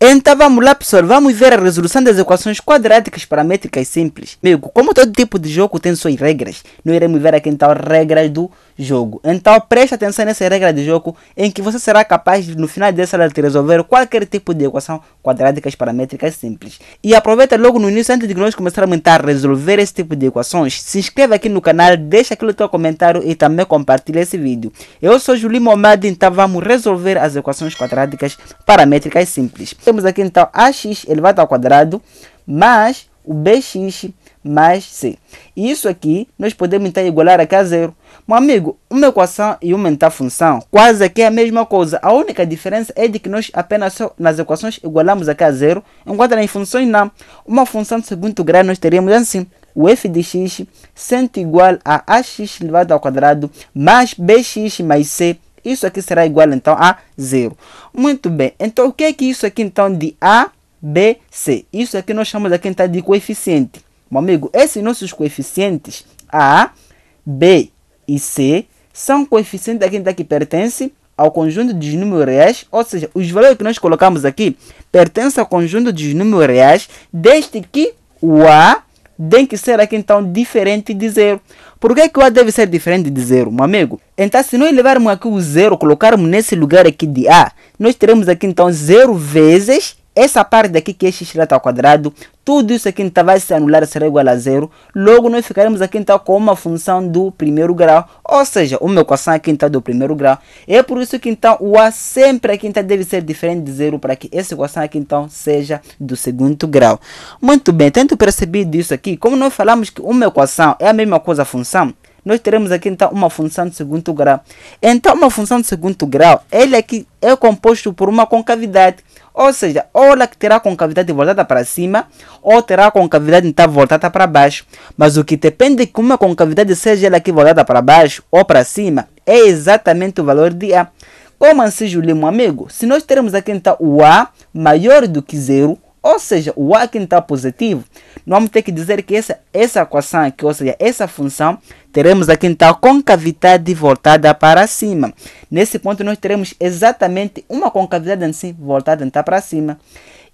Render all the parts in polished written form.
Então vamos lá, pessoal, vamos ver a resolução das equações quadráticas paramétricas simples. Amigo, como todo tipo de jogo tem suas regras, nós iremos ver aqui então regras do jogo. Então preste atenção nessa regra de jogo em que você será capaz de, no final dessa aula, de resolver qualquer tipo de equação quadráticas paramétricas simples. E aproveita logo no início, antes de nós começarmos a resolver esse tipo de equações, se inscreva aqui no canal, deixa aquele teu comentário e também compartilha esse vídeo. Eu sou Julie Momad, então vamos resolver as equações quadráticas paramétricas simples. Temos aqui então ax elevado ao quadrado mais o bx mais c. E isso aqui nós podemos então igualar aqui a zero. Meu amigo, uma equação e uma então função quase que é a mesma coisa. A única diferença é de que nós apenas só nas equações igualamos aqui a zero, enquanto nas funções não. Uma função de segundo grau nós teríamos assim: o f de x sendo igual a ax elevado ao quadrado mais bx mais c. Isso aqui será igual então a zero. Muito bem. Então o que é que isso aqui então de A, B, C? Isso aqui nós chamamos aqui então de coeficiente. Meu amigo, esses nossos coeficientes A, B e C são coeficientes aqui que pertencem ao conjunto dos números reais, ou seja, os valores que nós colocamos aqui pertencem ao conjunto dos números reais, desde que o A tem que ser aqui então diferente de zero. Por que o A deve ser diferente de zero, meu amigo? Então, se nós levarmos aqui o zero, colocarmos nesse lugar aqui de A, nós teremos aqui então zero vezes essa parte daqui que é x elevado ao quadrado. Tudo isso aqui então vai se anular, será igual a zero. Logo nós ficaremos aqui então com uma função do primeiro grau, ou seja, uma equação aqui então do primeiro grau. É por isso que então o A sempre aqui então deve ser diferente de zero, para que essa equação aqui então seja do segundo grau. Muito bem, tento perceber disso aqui. Como nós falamos que uma equação é a mesma coisa a função, nós teremos aqui então uma função de segundo grau. Então uma função de segundo grau, ele aqui é composto por uma concavidade. Ou seja, ou ela terá concavidade voltada para cima, ou terá concavidade então voltada para baixo. Mas o que depende de que uma concavidade seja ela aqui voltada para baixo ou para cima, é exatamente o valor de A. Como assim, Julie, meu amigo? Se nós teremos aqui então o A maior do que zero, ou seja, o A aqui está positivo, nós vamos ter que dizer que essa equação aqui, ou seja, essa função, teremos aqui então a concavidade voltada para cima. Nesse ponto nós teremos exatamente uma concavidade em si voltada então para cima.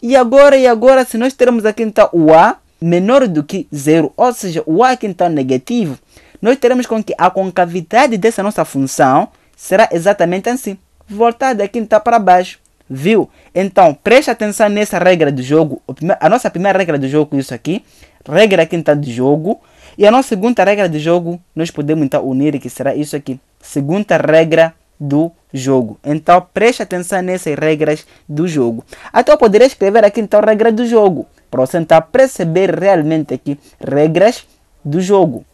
E agora, se nós teremos aqui então o A menor do que zero, ou seja, o A aqui então negativo, nós teremos com que a concavidade dessa nossa função será exatamente assim, voltada aqui então para baixo. Viu? Então, preste atenção nessa regra do jogo. A nossa primeira regra do jogo é isso aqui. Regra aqui então do jogo. E a nossa segunda regra do jogo, nós podemos então unir, que será isso aqui. Segunda regra do jogo. Então, preste atenção nessas regras do jogo. Até eu poderia escrever aqui então regra do jogo, para você tentar perceber realmente aqui regras do jogo.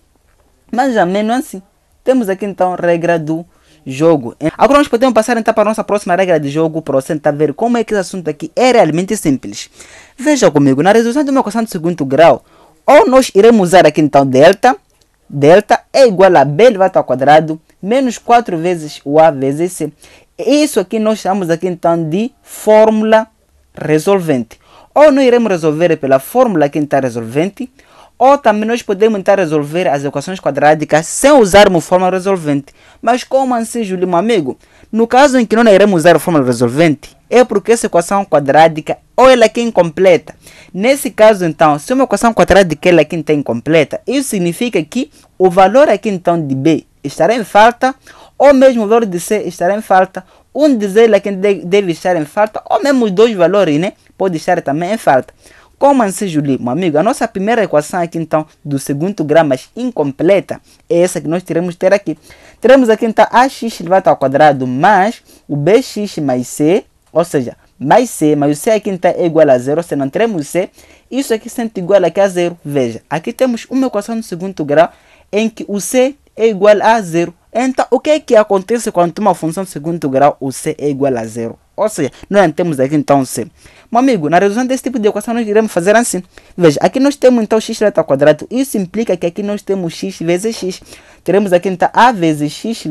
Mas já menos assim. Temos aqui então regra do jogo. Agora nós podemos passar então para a nossa próxima regra de jogo, para você tentar ver como é que esse assunto aqui é realmente simples. Veja comigo, na resolução de uma equação de segundo grau, ou nós iremos usar aqui então delta é igual a b elevado ao quadrado menos 4 vezes o a vezes c. Isso aqui nós chamamos aqui então de fórmula resolvente. Ou nós iremos resolver pela fórmula aqui então resolvente, ou também nós podemos tentar resolver as equações quadráticas sem usarmos fórmula resolvente. Mas como assim, Julie, meu amigo? No caso em que não iremos usar a fórmula resolvente, é porque essa equação quadrática ou ela aqui é incompleta. Nesse caso, então, se uma equação quadrática ela aqui está incompleta, isso significa que o valor aqui então de B estará em falta, ou mesmo o valor de C estará em falta. Um de eles aqui deve estar em falta, ou mesmo os dois valores, né? Pode estar também em falta. Como assim, Julie, meu amigo? A nossa primeira equação aqui então do segundo grau, mas incompleta, é essa que nós teremos ter aqui. Teremos aqui então ax elevado ao quadrado mais o bx mais c, ou seja, mais c, mas o c aqui então é igual a zero, se não teremos c, isso aqui sendo igual aqui a zero. Veja, aqui temos uma equação do segundo grau em que o c é igual a zero. Então, o que é que acontece quando uma função de segundo grau o c é igual a zero? Ou seja, nós temos aqui então c. Meu amigo, na resolução desse tipo de equação nós iremos fazer assim. Veja, aqui nós temos então x elevado ao quadrado. Isso implica que aqui nós temos x vezes x. Teremos aqui então a vezes x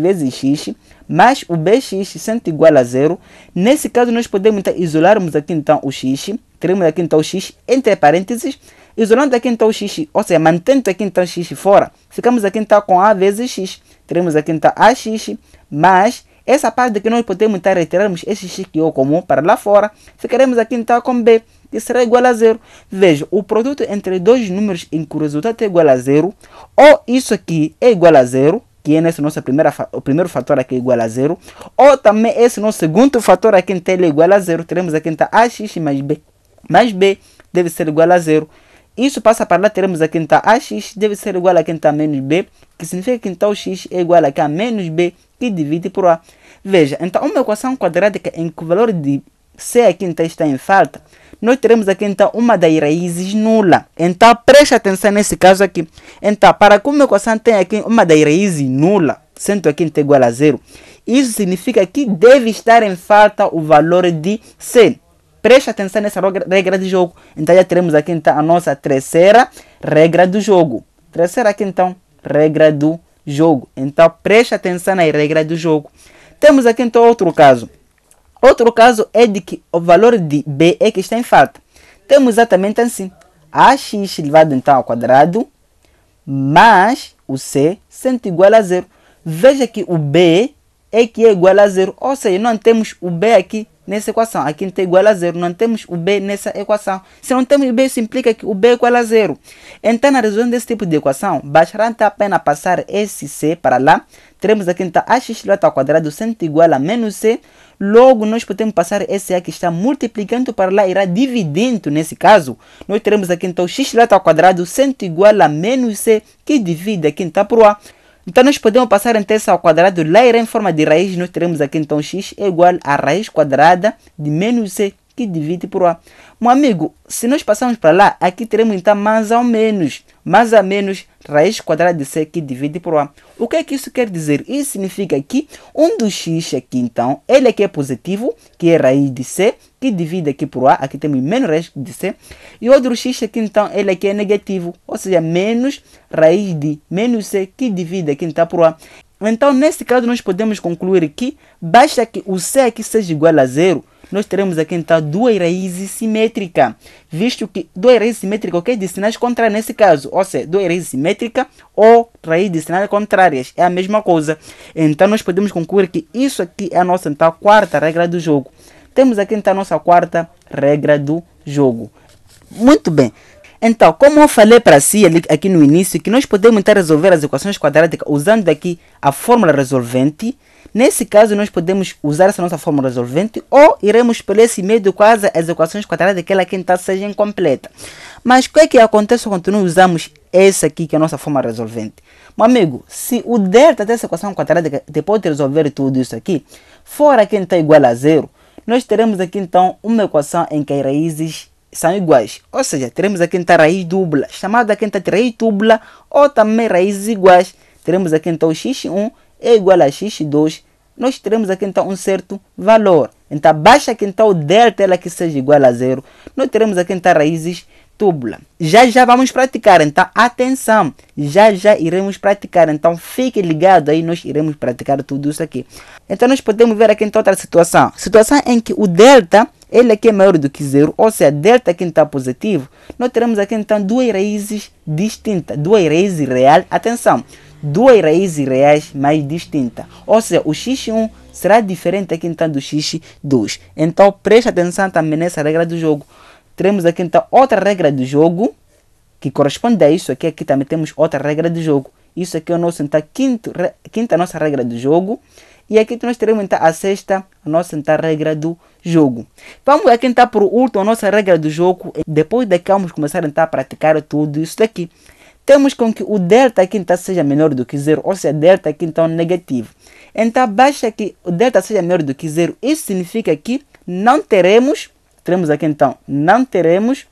mais o bx sendo igual a zero. Nesse caso nós podemos então isolarmos aqui então o x. Teremos aqui então o x entre parênteses. Isolando aqui então o x, ou seja, mantendo aqui então x fora, ficamos aqui então com a vezes x. Teremos aqui então ax mais Essa parte que nós podemos estar retirarmos esse x que é o comum para lá fora, ficaremos aqui então com b, que será igual a 0. Veja, o produto entre dois números em que o resultado é igual a 0, ou isso aqui é igual a 0, que é nesse nosso o primeiro fator aqui é igual a 0, ou também esse nosso segundo fator aqui então é igual a 0. Teremos aqui então ax mais b deve ser igual a 0. Isso passa para lá, teremos aqui então ax deve ser igual a então a menos b, que significa que então x é igual a menos b, que divide por a. Veja, então uma equação quadrática em que o valor de c aqui então está em falta, nós teremos aqui então uma das raízes nula. Então preste atenção nesse caso aqui. Então, para que uma equação tenha aqui uma das raízes nula, sendo aqui então igual a 0, isso significa que deve estar em falta o valor de c. Preste atenção nessa regra de jogo. Então já teremos aqui então a nossa terceira regra do jogo. Terceira aqui então, regra do jogo. Então preste atenção na regra do jogo. Temos aqui então outro caso. Outro caso é de que o valor de b é que está em falta. Temos exatamente assim. Ax elevado então ao quadrado mais o c sendo igual a 0. Veja que o b é que é igual a 0. Ou seja, não temos o b aqui nessa equação. Aqui não está igual a 0. Não temos o b nessa equação. Se não temos o b, isso implica que o b é igual a 0. Então, na resolução desse tipo de equação, bastará então apenas passar esse c para lá. Teremos aqui então ax elevado ao quadrado sendo igual a menos c. Logo, nós podemos passar esse a que está multiplicando para lá, irá dividindo nesse caso. Nós teremos aqui então x elevado ao quadrado sendo igual a menos c, que divide aqui então por a. Então, nós podemos passar então esse ao quadrado, lá irá em forma de raiz, nós teremos aqui então x é igual a raiz quadrada de menos c, que divide por a. Meu amigo, se nós passarmos para lá, aqui teremos então mais ou menos raiz quadrada de c, que divide por a. O que é que isso quer dizer? Isso significa que um dos x aqui então, ele aqui é positivo, que é raiz de c, que divide aqui por a. Aqui temos menos raiz de c. E outro x aqui então, ele aqui é negativo, ou seja, menos raiz de menos c, que divide aqui então por a. Então, nesse caso, nós podemos concluir que basta que o c aqui seja igual a 0, nós teremos aqui então duas raízes simétricas, visto que duas raízes simétricas, ok, de sinais contrários nesse caso, ou seja, duas raízes simétricas ou raízes de sinais contrárias, é a mesma coisa. Então, nós podemos concluir que isso aqui é a nossa então quarta regra do jogo. Temos aqui então a nossa quarta regra do jogo. Muito bem. Então, como eu falei para si aqui no início, que nós podemos tentar resolver as equações quadráticas usando aqui a fórmula resolvente. Nesse caso, nós podemos usar essa nossa fórmula resolvente ou iremos pelo esse meio do quase as equações quadráticas, ela que então seja incompleta. Mas o que é que acontece quando nós usamos essa aqui, que é a nossa fórmula resolvente? Meu amigo, se o delta dessa equação quadrática, depois de resolver tudo isso aqui, for aqui então igual a 0, nós teremos aqui então uma equação em que as raízes são iguais. Ou seja, teremos aqui então a raiz dupla, chamada aqui então de raiz dupla, ou também raízes iguais. Teremos aqui então x1 é igual a x2. Nós teremos aqui então um certo valor. Então, basta que então o delta ela que seja igual a 0. Nós teremos aqui então raízes dupla. Já vamos praticar. Então, atenção. Já iremos praticar. Então, fique ligado aí. Nós iremos praticar tudo isso aqui. Então, nós podemos ver aqui então outra situação. Situação em que o delta ele aqui é maior do que 0, ou seja, delta aqui está positivo. Nós teremos aqui então duas raízes distintas, duas raízes reais. Atenção, duas raízes reais mais distintas. Ou seja, o x1 será diferente aqui então do x2. Então, preste atenção também nessa regra do jogo. Teremos aqui então outra regra do jogo que corresponde a isso aqui. Aqui também temos outra regra do jogo. Isso aqui é o nosso então quinta nossa regra do jogo. E aqui nós teremos então a sexta, a nossa então regra do jogo. Vamos aqui então por último a nossa regra do jogo. Depois daqui vamos começar então a praticar tudo isso daqui. Temos com que o delta aqui então seja menor do que 0, ou seja, delta aqui então negativo. Então basta que o delta seja menor do que 0. Isso significa que não teremos aqui então, não teremos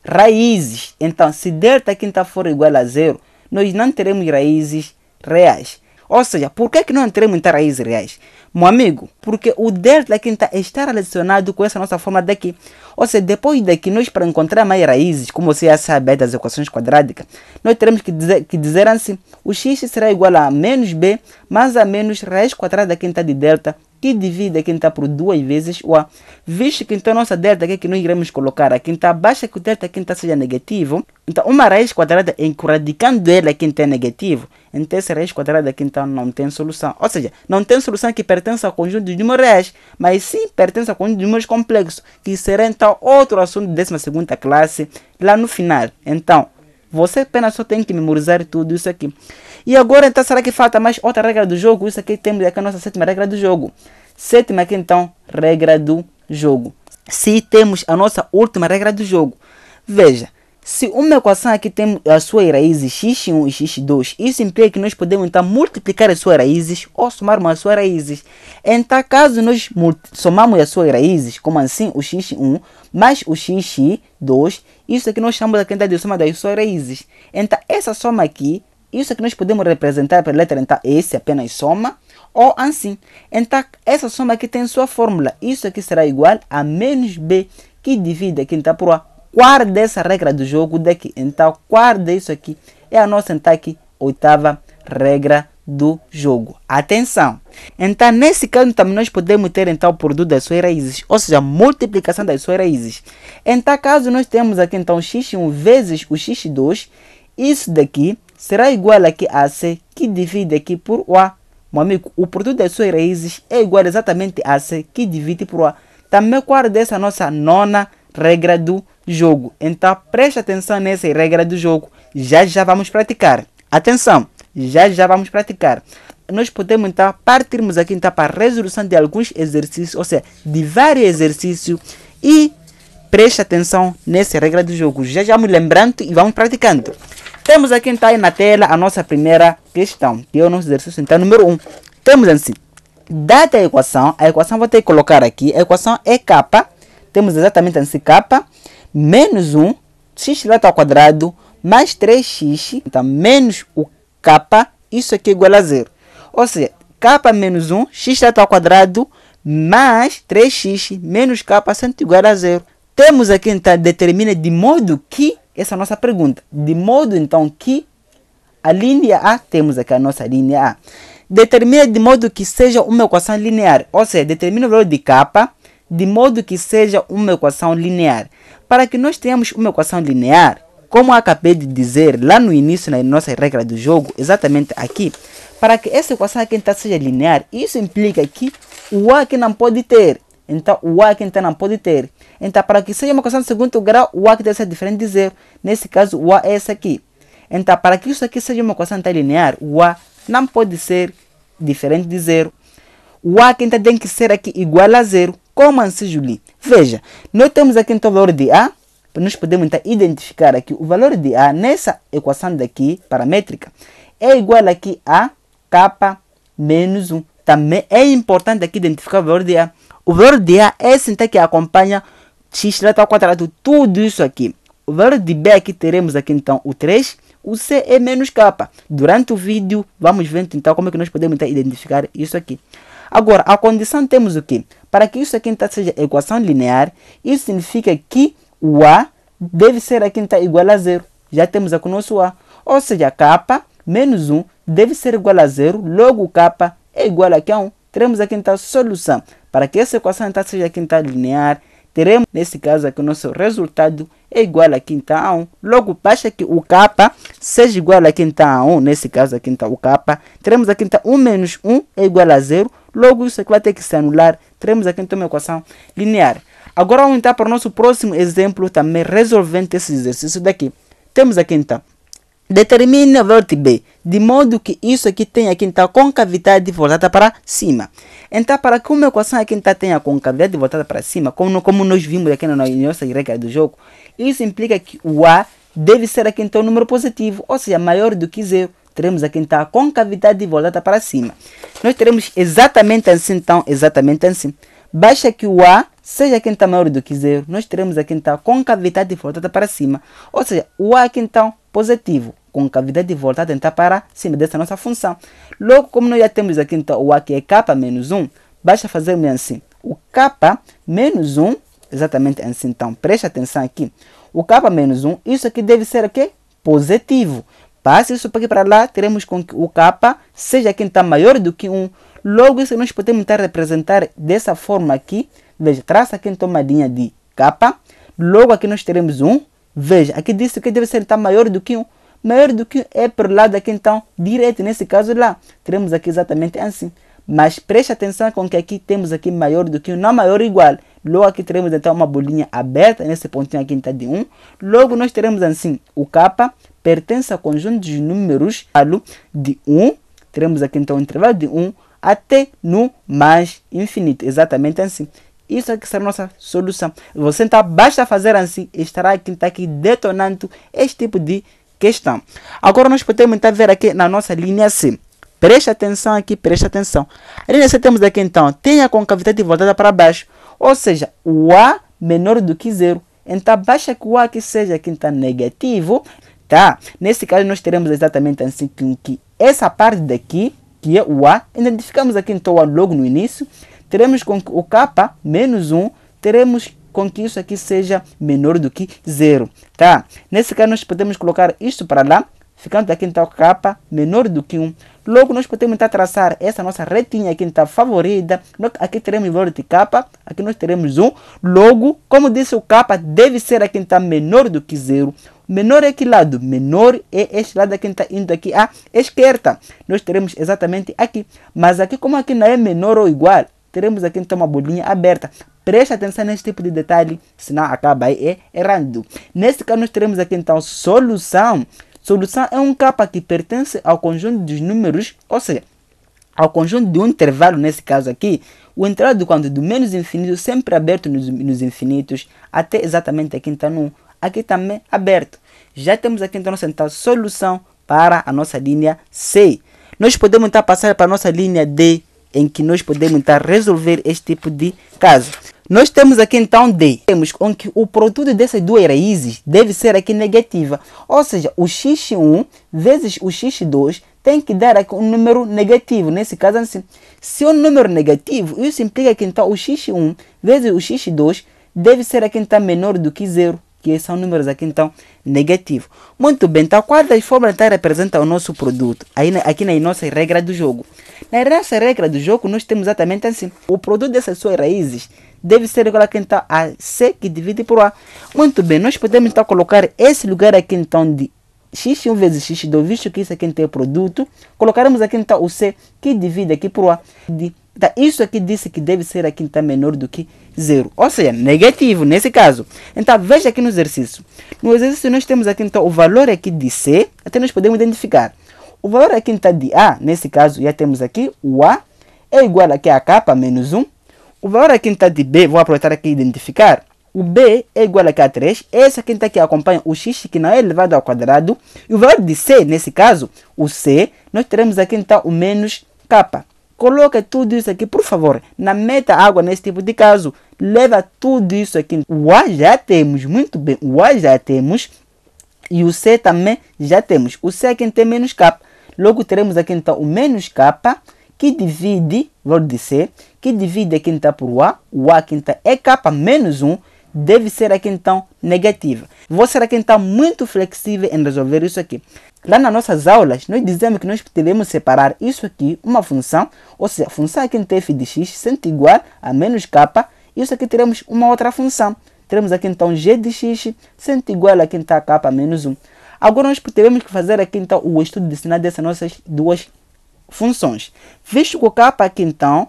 raízes. Então, se delta aqui então for igual a 0, nós não teremos raízes reais. Ou seja, por que não teremos então raízes reais? Meu amigo, porque o delta aqui está relacionado com essa nossa forma daqui. Ou seja, depois daqui, nós para encontrar mais raízes, como você já sabe das equações quadráticas, nós teremos que dizer assim, o x será igual a menos b, mais a menos raiz quadrada aqui de delta, que divide aqui então por 2 vezes o A. Visto que então nossa delta aqui que nós iremos colocar aqui então, basta que o delta aqui então seja negativo. Então uma raiz quadrada radicando ele aqui então é negativo. Então essa raiz quadrada aqui então não tem solução. Ou seja, não tem solução que pertence ao conjunto de números reais, mas sim pertence ao conjunto de números complexos, que será então outro assunto de 12ª classe lá no final. Então, você apenas só tem que memorizar tudo isso aqui. E agora então será que falta mais outra regra do jogo? Isso aqui temos aqui a nossa 7ª regra do jogo. 7ª aqui então, regra do jogo. Se temos a nossa última regra do jogo. Veja, se uma equação aqui tem as suas raízes x1 e x2, isso implica que nós podemos então multiplicar as suas raízes ou somarmos as suas raízes. Então, caso nós somamos as suas raízes, como assim o x1 mais o x2, isso aqui nós chamamos aqui de soma das suas raízes. Então, essa soma aqui, isso aqui nós podemos representar pela letra então S, apenas soma, ou assim. Então, essa soma aqui tem sua fórmula. Isso aqui será igual a menos B, que divide aqui então por A. Guarda dessa regra do jogo daqui. Então, guarda isso aqui. É a nossa então aqui 8ª regra do jogo. Atenção! Então, nesse caso também nós podemos ter então o produto das suas raízes, ou seja, a multiplicação das suas raízes. Então, caso nós temos aqui então x1 vezes o x2, isso daqui será igual aqui a C, que divide aqui por A. Meu amigo, o produto das suas raízes é igual exatamente a C, que divide por A. Também guarda essa nossa 9ª regra do jogo. Então, preste atenção nessa regra do jogo. Já vamos praticar. Atenção, já vamos praticar. Nós podemos então partirmos aqui então para a resolução de alguns exercícios, ou seja, de vários exercícios, e preste atenção nessa regra do jogo. Já vamos lembrando e vamos praticando. Temos aqui então aí na tela a nossa primeira questão, que é o nosso exercício então número 1. Temos assim, dada a equação vou ter que colocar aqui, a equação é K, temos exatamente assim K, menos 1, x elevado ao quadrado, mais 3x, então menos o K, isso aqui é igual a 0. Ou seja, K menos 1, x elevado ao quadrado, mais 3x, menos K, sendo igual a 0. Temos aqui então, determina de modo que, essa é a nossa pergunta, de modo então que a linha A, temos aqui a nossa linha A, determina de modo que seja uma equação linear, ou seja, determina o valor de K de modo que seja uma equação linear. Para que nós tenhamos uma equação linear, como eu acabei de dizer lá no início na nossa regra do jogo, exatamente aqui, para que essa equação aqui então seja linear, isso implica que o A aqui não pode ter. Então, o A aqui então não pode ter. Então, para que seja uma equação de segundo grau, o A aqui deve ser diferente de 0. Nesse caso, o A é esse aqui. Então, para que isso aqui seja uma equação então linear, o A não pode ser diferente de 0. O A aqui então tem que ser aqui igual a 0. Como assim, Julie? Veja, nós temos aqui então o valor de A. Nós podemos então identificar aqui o valor de A nessa equação daqui, paramétrica, é igual aqui a K menos 1. Também é importante aqui identificar o valor de A. O valor de A é esse então que acompanha x elevado ao quadrado, tudo isso aqui. O valor de B aqui teremos aqui então o 3, o C é menos K. Durante o vídeo vamos ver então como é que nós podemos então, identificar isso aqui. Agora, a condição temos o quê? Para que isso aqui então seja equação linear, isso significa que o A deve ser aqui então igual a 0. Já temos aqui o nosso A. Ou seja, K menos 1 deve ser igual a 0, logo K é igual aqui a 1. Teremos aqui então a solução. Para que essa equação então seja aqui então linear, teremos nesse caso aqui o nosso resultado é igual aqui então a 1. Logo, basta que o K seja igual aqui então a 1, nesse caso aqui então o K, teremos aqui então 1 menos 1 é igual a 0. Logo, isso aqui vai ter que se anular. Teremos aqui então uma equação linear. Agora vamos então para o nosso próximo exemplo, também resolvendo esse exercício daqui. Temos aqui então, determine o valor de B, de modo que isso aqui tenha aqui então a concavidade voltada para cima. Então, para que uma equação aqui então tenha a concavidade voltada para cima, como nós vimos aqui na nossa regra do jogo, isso implica que o A deve ser aqui então um número positivo, ou seja, maior do que 0. Teremos aqui então a concavidade voltada para cima. Nós teremos exatamente assim, então, exatamente assim. Basta que o A seja aqui então maior do que 0, nós teremos aqui então a concavidade voltada para cima. Ou seja, o A aqui então positivo, concavidade voltada então para cima dessa nossa função. Logo, como nós já temos aqui então o A que é K menos 1, basta fazermos assim. O K menos 1, exatamente assim, então, preste atenção aqui. O K menos 1, isso aqui deve ser o quê? Positivo. Passe isso para aqui para lá, teremos com que o K seja aqui então maior do que 1. Logo, isso nós podemos estar representar dessa forma aqui. Veja, traça aqui então uma linha de K. Logo aqui nós teremos 1. Veja, aqui disse que deve ser então maior do que 1. Maior do que 1 é para o lado aqui então direito, nesse caso lá. Teremos aqui exatamente assim. Mas preste atenção com que aqui temos aqui maior do que 1, não maior ou igual. Logo aqui teremos então uma bolinha aberta nesse pontinho aqui então de 1. Logo nós teremos assim, o K pertence ao conjunto de números de 1. Teremos aqui então um intervalo de 1 até no mais infinito, exatamente assim. Isso aqui será a nossa solução. Você então basta fazer assim, estará aqui detonando este tipo de questão. Agora nós podemos então ver aqui na nossa linha C. Preste atenção aqui, preste atenção. A linha C temos aqui então, tem a concavidade voltada para baixo. Ou seja, o A menor do que 0. Então basta que o A aqui seja aqui então negativo. Tá? Nesse caso nós teremos exatamente assim que essa parte daqui, que é o A, identificamos aqui então logo no início. Teremos com que o K menos 1, teremos com que isso aqui seja menor do que 0. Tá? Nesse caso nós podemos colocar isto para lá, ficando aqui então K menor do que 1. Logo nós podemos então traçar essa nossa retinha aqui então favorita. Aqui teremos o valor de K, aqui nós teremos 1. Logo, como disse o K, deve ser aqui então menor do que 0. Menor é que lado? Menor é este lado aqui está indo aqui à esquerda. Nós teremos exatamente aqui. Mas aqui como aqui não é menor ou igual, teremos aqui então uma bolinha aberta. Preste atenção nesse tipo de detalhe, senão acaba aí errando. Nesse caso nós teremos aqui então solução. Solução é um K que pertence ao conjunto dos números, ou seja, ao conjunto de um intervalo, nesse caso aqui, o intervalo do quanto? Do menos infinito, sempre aberto nos infinitos, até exatamente aqui então no 1. Aqui também aberto. Já temos aqui então a solução para a nossa linha C. Nós podemos então passar para a nossa linha D, em que nós podemos então resolver este tipo de caso. Nós temos aqui então D. Temos com que o produto dessas duas raízes deve ser aqui negativa. Ou seja, o x1 vezes o x2 tem que dar aqui um número negativo. Nesse caso assim, se o número negativo, isso implica que então o x1 vezes o x2 deve ser aqui então menor do que 0. Que são números aqui então negativos. Muito bem, então qual das fórmulas então representa o nosso produto? Aqui na nossa regra do jogo. Na nossa regra do jogo nós temos exatamente assim. O produto dessas suas raízes deve ser igual aqui então a C que divide por A. Muito bem, nós podemos então colocar esse lugar aqui então de x1 vezes x2, visto que isso aqui então é produto. Colocaremos aqui então o C que divide aqui por A. Então, isso aqui disse que deve ser aqui então menor do que 0, ou seja, negativo nesse caso. Então veja aqui no exercício. No exercício nós temos aqui então o valor aqui de C, até nós podemos identificar. O valor aqui então de A, nesse caso já temos aqui o A é igual aqui a K menos 1. O valor aqui então de B, vou aproveitar aqui e identificar. O B é igual aqui a 3. Esse aqui então que acompanha o X que não é elevado ao quadrado. E o valor de C, nesse caso, o C, nós teremos aqui então o menos K. Coloca tudo isso aqui, por favor. Não meta água nesse tipo de caso. Leva tudo isso aqui. O A já temos, muito bem. O A já temos. E o C também já temos. O C aqui tem menos K. Logo teremos aqui então o menos K, que divide, valor de C, que divide aqui então por O A. O A aqui então é K menos 1. Deve ser aqui então negativa. Vou ser aqui então muito flexível em resolver isso aqui. Lá nas nossas aulas, nós dizemos que nós devemos separar isso aqui, uma função, ou seja, a função aqui em f de x sendo igual a menos k, isso aqui teremos uma outra função. Teremos aqui então g de x sendo igual a aqui então a k menos 1. Agora nós teremos que fazer aqui então o estudo de sinal dessas nossas duas funções. Visto que o k aqui então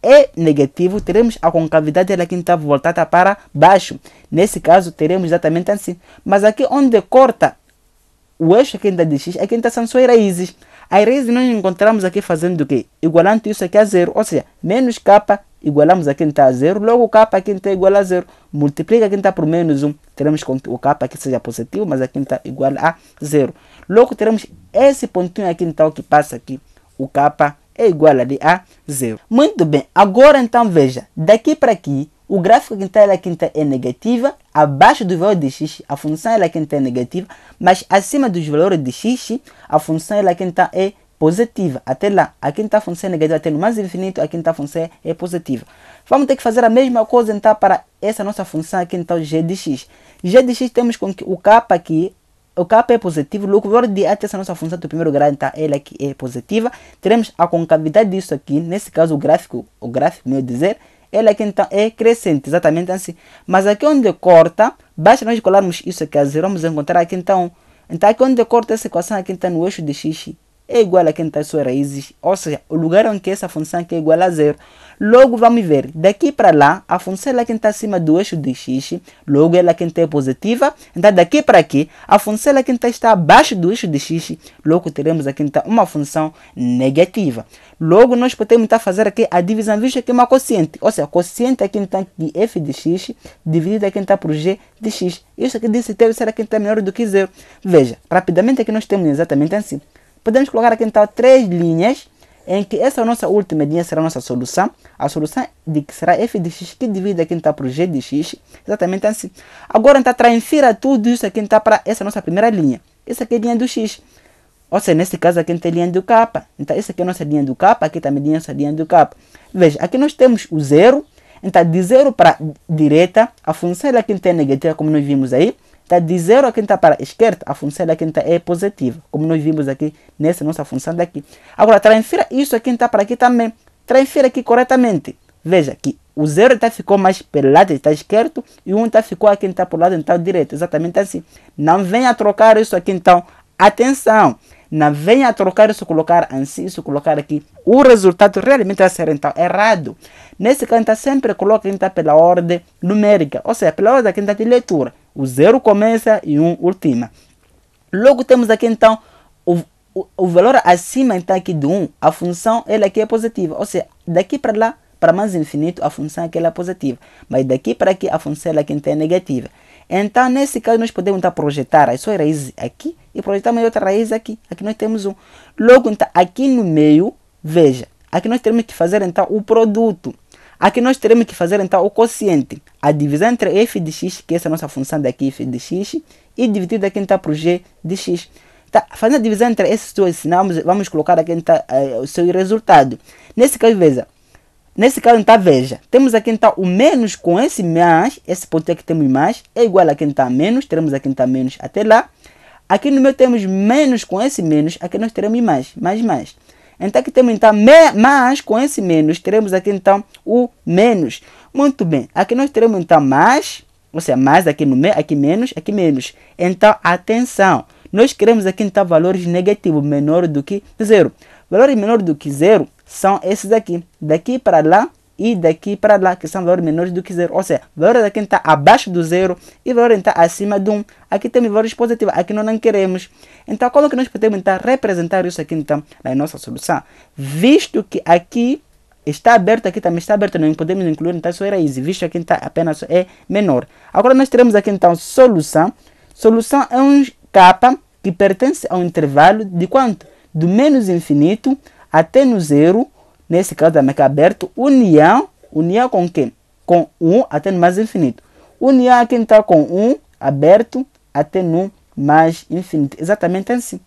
é negativo, teremos a concavidade aqui então voltada para baixo. Nesse caso teremos exatamente assim. Mas aqui onde corta o eixo aqui de x, aqui então são suas raízes. As raízes nós encontramos aqui fazendo o quê? Igualando isso aqui a 0. Ou seja, menos k igualamos aqui então a 0. Logo o k aqui então é igual a 0. Multiplica aqui então por menos 1. Teremos que o k aqui seja positivo, mas aqui então igual a 0. Logo teremos esse pontinho aqui então que passa aqui. O k é igual ali a 0. Muito bem. Agora então veja. Daqui para aqui. O gráfico aqui então é negativa, abaixo do valor de x, a função aqui então é negativa, mas acima dos valores de x, a função aqui então é positiva. Até lá, aqui então a função é negativa, até no mais infinito, aqui então a função é positiva. Vamos ter que fazer a mesma coisa então para essa nossa função aqui então g de x. G de x temos com que o k aqui, o K é positivo, logo o valor de A dessa nossa função do primeiro grau, então ela aqui é positiva. Teremos a concavidade disso aqui, nesse caso o gráfico, meu dizer, ela aqui então é crescente, exatamente assim. Mas aqui onde corta, basta nós colarmos isso aqui a zero, vamos encontrar aqui então aqui onde corta essa equação aqui então no eixo de x é igual a quem está suas raízes, ou seja, o lugar em que essa função aqui é igual a zero. Logo vamos ver, daqui para lá, a função ela que está acima do eixo de x, logo ela que é positiva. Então daqui para aqui, a função ela que está abaixo do eixo de x, logo teremos aqui então uma função negativa. Logo nós podemos fazer aqui a divisão, visto que é uma quociente, ou seja, quociente aqui então de f de x, dividido aqui então por g de x. Isso aqui desse deve ser aqui então menor do que zero. Veja, rapidamente aqui nós temos exatamente assim. Podemos colocar aqui então 3 linhas em que essa nossa última linha será a nossa solução. A solução de que será f de x que divide aqui então por g de x. Exatamente assim. Agora então transfira tudo isso aqui então para essa nossa primeira linha. Essa aqui é a linha do x. Ou seja, nesse caso aqui tem a linha do k. Então essa aqui é a nossa linha do k. Aqui também é a nossa linha do k. Veja, aqui nós temos o zero. Então de 0 para a direita, a função aqui é negativa, como nós vimos aí. De 0 aqui para a esquerda, a função aqui é positiva, como nós vimos aqui nessa nossa função daqui. Agora, transfira isso aqui para aqui também. Transfira aqui corretamente. Veja que o 0 ficou mais pelo lado esquerdo e o 1 ficou aqui para o lado direito. Exatamente assim. Não venha trocar isso aqui então. Atenção! Não venha trocar isso, colocar assim, isso, colocar aqui. O resultado realmente vai ser então errado. Nesse caso, sempre coloca então pela ordem numérica, ou seja, pela ordem aqui de leitura. O 0 começa e 1 ultima. Logo temos aqui então o valor acima então aqui do 1, a função ela aqui é positiva, ou seja, daqui para lá, para mais infinito, a função aqui ela é positiva, mas daqui para aqui a função ela aqui então é negativa. Então nesse caso nós podemos então projetar as suas raízes aqui e projetar uma outra raiz aqui. Aqui nós temos 1. Logo então aqui no meio, veja, aqui nós teremos que fazer então o produto. Aqui nós teremos que fazer então o quociente, a divisão entre f de x, que é essa nossa função daqui, f de x, e dividido aqui então por g de x. Tá, fazendo a divisão entre esses dois sinais, vamos colocar aqui então o seu resultado. Nesse caso, veja, temos aqui então o menos com esse mais, esse ponto aqui temos mais, é igual a aqui então a menos, teremos aqui então menos até lá. Aqui no meio temos menos com esse menos, aqui nós teremos mais. Então aqui temos então mais com esse menos, teremos aqui então o menos. Muito bem, aqui nós teremos então mais, ou seja, mais aqui no meio, aqui menos. Então atenção, nós queremos aqui então valores negativos, menor do que zero. Valores menores do que zero são esses aqui, daqui para lá e daqui para lá, que são valores menores do que zero. Ou seja, valores aqui está abaixo do zero e valores está acima de 1. Aqui temos valores positivos, aqui nós não queremos. Então, como que nós podemos então representar isso aqui então na nossa solução? Visto que aqui está aberto, aqui também está aberto, não podemos incluir então sua raiz, visto que está apenas é menor. Agora nós teremos aqui então solução. Solução é um capa que pertence ao intervalo de quanto? Do menos infinito até no zero. Nesse caso também é aberto, união com quem? Com 1 até no mais infinito. União aqui então com 1 aberto até no mais infinito. Exatamente assim.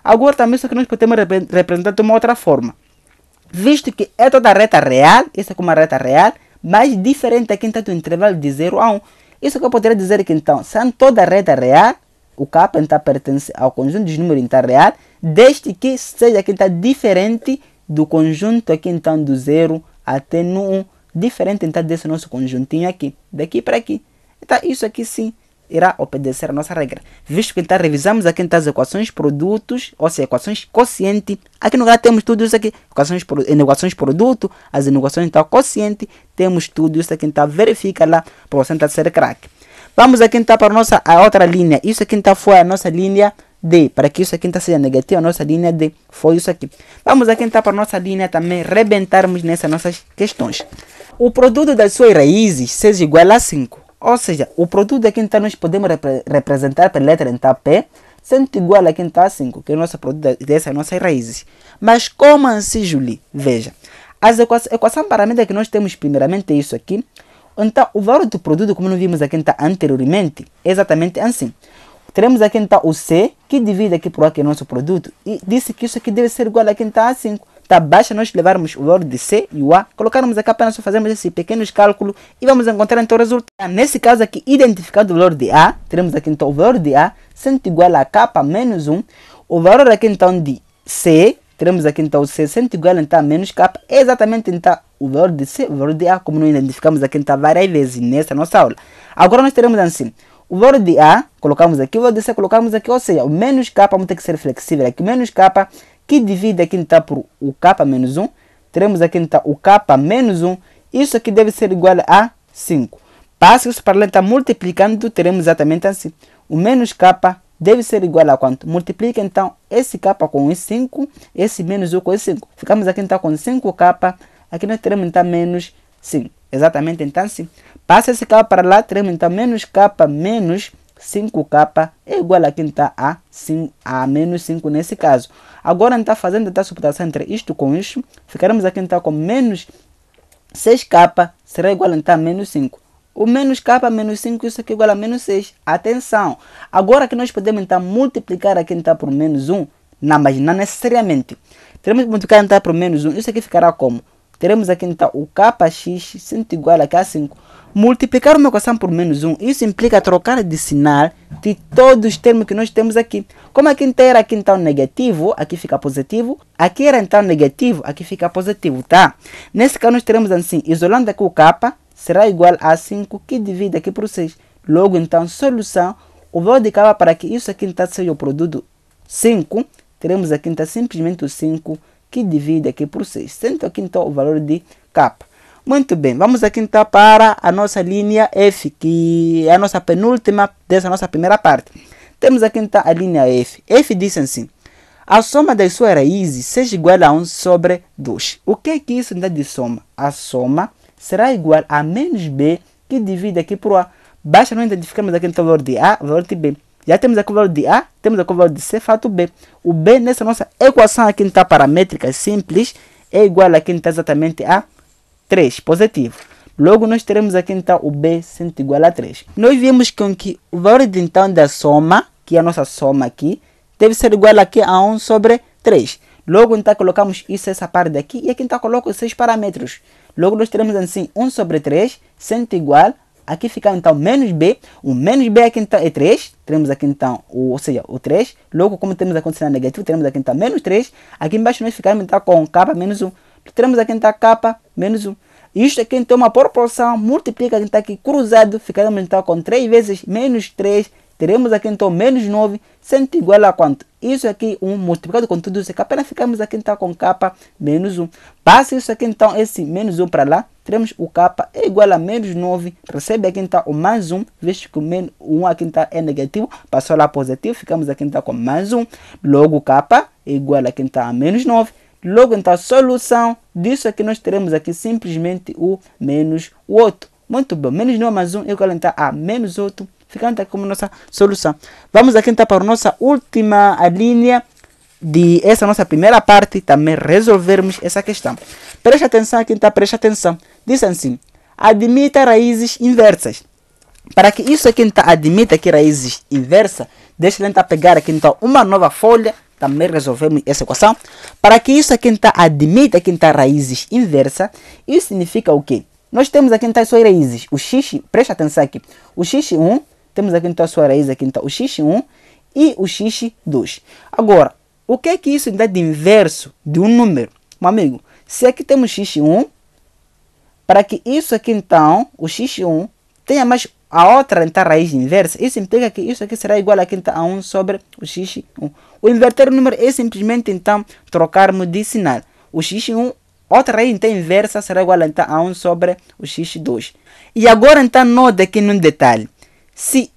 Agora também isso que nós podemos representar de uma outra forma. Visto que é toda a reta real, isso é como uma reta real, mas diferente aqui então do intervalo de 0 a 1. Isso que eu poderia dizer que então, sendo toda a reta real, o K então pertence ao conjunto dos números então real, desde que seja aqui então diferente do conjunto aqui então do 0 até no 1, diferente então desse nosso conjuntinho aqui, daqui para aqui. Então isso aqui sim irá obedecer a nossa regra. Visto que então revisamos aqui então as equações produtos, ou seja, equações quociente, aqui no lugar temos tudo isso aqui, equações produto, as equações então quociente, temos tudo isso aqui, então verifica lá para você então ser craque. Vamos aqui então para a outra linha, isso aqui então foi a nossa linha D, para que isso aqui então seja negativo, a nossa linha D foi isso aqui. Vamos aqui então para a nossa linha também, rebentarmos nessas nossas questões. O produto das suas raízes seja igual a 5. Ou seja, o produto aqui então nós podemos representar pela letra então P, sendo igual aqui então a 5, que é o nosso produto dessas nossas raízes. Mas como assim, Julie? Veja, as equação paramétrica que nós temos primeiramente é isso aqui. Então, o valor do produto, como nós vimos aqui então anteriormente, é exatamente assim. Teremos aqui então o C, que divide aqui por aqui o nosso produto, e disse que isso aqui deve ser igual aqui então a 5. Tá, basta nós levarmos o valor de C e o A, colocarmos aqui apenas, fazermos esse pequenos cálculo e vamos encontrar então o resultado. Nesse caso aqui, identificado o valor de A, teremos aqui então o valor de A sendo igual a K menos 1. O valor aqui então de C, teremos aqui então o C sendo igual então a menos K, é exatamente então o valor de C, o valor de A, como nós identificamos aqui então várias vezes nessa nossa aula. Agora nós teremos assim, o valor de A, colocamos aqui, o valor de C, colocamos aqui, ou seja, o menos K, vamos ter que ser flexível aqui, menos K, que divide aqui então por o K menos 1, teremos aqui então o K menos 1, isso aqui deve ser igual a 5. Passa isso para lá, então multiplicando, teremos exatamente assim, o menos K deve ser igual a quanto? Multiplica então esse K com esse 5, esse menos 1 com esse 5, ficamos aqui então com 5K, aqui nós teremos então menos 5, exatamente então assim, passa esse K para lá, teremos então menos K menos 5K é igual aqui então a menos 5 nesse caso. Agora então fazendo a subtração entre isto com isto, ficaremos aqui então com menos 6K será igual então a menos 5. O menos K menos 5, isso aqui é igual a menos 6. Atenção! Agora que nós podemos então multiplicar aqui então por menos 1, não, mas não necessariamente. Teremos que multiplicar então por menos 1, isso aqui ficará como? Teremos aqui então o Kx sendo igual a 5. Multiplicar uma equação por menos 1, isso implica trocar de sinal de todos os termos que nós temos aqui. Como aqui era aqui então negativo, aqui fica positivo. Aqui era então negativo, aqui fica positivo, tá? Nesse caso nós teremos assim, isolando aqui o K, será igual a 5, que divide aqui por 6. Logo então, solução, o valor de K para que isso aqui então seja o produto 5, teremos aqui então simplesmente o 5, que divide aqui por 6. Sendo aqui então o valor de K. Muito bem, vamos aqui então para a nossa linha F, que é a nossa penúltima dessa nossa primeira parte. Temos aqui então a linha F. F diz assim, a soma das suas raízes seja igual a 1 sobre 2. O que é que isso dá de soma? A soma será igual a menos B, que divide aqui por A. Basta nós identificarmos aqui então o valor de A, o valor de B. Já temos aqui o valor de A, temos aqui o valor de C, fato B. O B nessa nossa equação aqui então paramétrica simples é igual aqui então exatamente a 3, positivo. Logo nós teremos aqui então o B sendo igual a 3. Nós vimos que o valor de, então da soma, que é a nossa soma aqui, deve ser igual aqui a 1 sobre 3. Logo então colocamos isso, essa parte daqui, e aqui então coloco os 6 parâmetros. Logo nós teremos assim 1 sobre 3 sendo igual, aqui fica então menos B, o menos B aqui então é 3, teremos aqui então, ou seja, o 3, logo como temos a condição negativa, teremos aqui então menos 3, aqui embaixo nós ficamos então com K menos 1, teremos aqui então K menos 1, isto aqui então é uma proporção, multiplica aqui, então, aqui cruzado, ficaremos então com 3 vezes menos 3, teremos aqui então menos 9, sendo igual a quanto? Isso aqui, 1 multiplicado com tudo isso aqui, apenas ficamos aqui então com K menos 1. Passa isso aqui então, esse menos 1 para lá, teremos o K é igual a menos 9, recebe aqui então o mais 1, visto que o 1 aqui então é negativo, passou lá positivo, ficamos aqui então com mais 1, logo K é igual aqui então a menos 9, logo então a solução disso aqui nós teremos aqui simplesmente o menos 8. Muito bom, menos 9 mais 1 é igual então a menos 8. Ficando aqui como nossa solução. Vamos aqui então para a nossa última linha de essa nossa primeira parte, também resolvermos essa questão. Preste atenção aqui então, preste atenção. Diz assim, admita raízes inversas. Para que isso aqui então admita aqui raízes inversas, deixa eu tentar pegar aqui então uma nova folha, também resolvemos essa equação. Para que isso aqui então admita aqui então raízes inversas, isso significa o quê? Nós temos aqui então as suas raízes, o x, preste atenção aqui, o x1, temos aqui então a sua raiz, aqui então o x1 e o x2. Agora, o que é que isso dá de inverso de um número? Meu amigo, se aqui temos x1, para que isso aqui então, o x1, tenha mais a outra então, raiz inversa, isso implica que isso aqui será igual aqui, então, a 1 sobre o x1. O inverter o número é simplesmente então trocarmos de sinal. O x1, outra raiz então, inversa será igual então, a 1 sobre o x2. E agora então nota aqui num detalhe. Se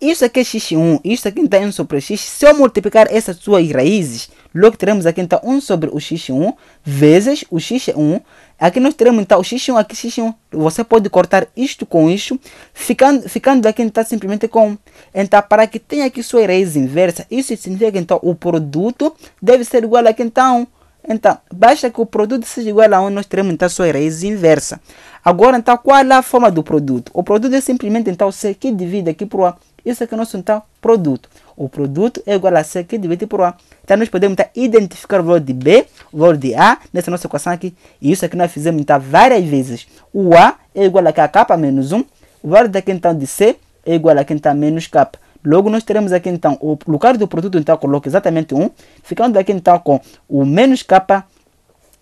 isso aqui é x1, isso aqui então é 1 sobre x, se eu multiplicar essas suas raízes, logo teremos aqui então 1 sobre o x1 vezes o x1. Aqui nós teremos então o x1, aqui x1. Você pode cortar isto com isto, ficando aqui então simplesmente com. Então, para que tenha aqui sua raiz inversa, isso significa que então o produto deve ser igual aqui então. Então, basta que o produto seja igual a 1, nós teremos então sua raiz inversa. Agora, então, qual é a forma do produto? O produto é simplesmente então C que divide aqui por A. Isso aqui é o nosso então produto. O produto é igual a C aqui dividido por A. Então nós podemos então, identificar o valor de B, o valor de A, nessa nossa equação aqui. E isso aqui nós fizemos então várias vezes. O A é igual a K menos 1. O valor daqui então de C é igual a aqui então menos K. Logo nós teremos aqui então o lugar do produto, então coloco exatamente 1. Ficando aqui então com o menos K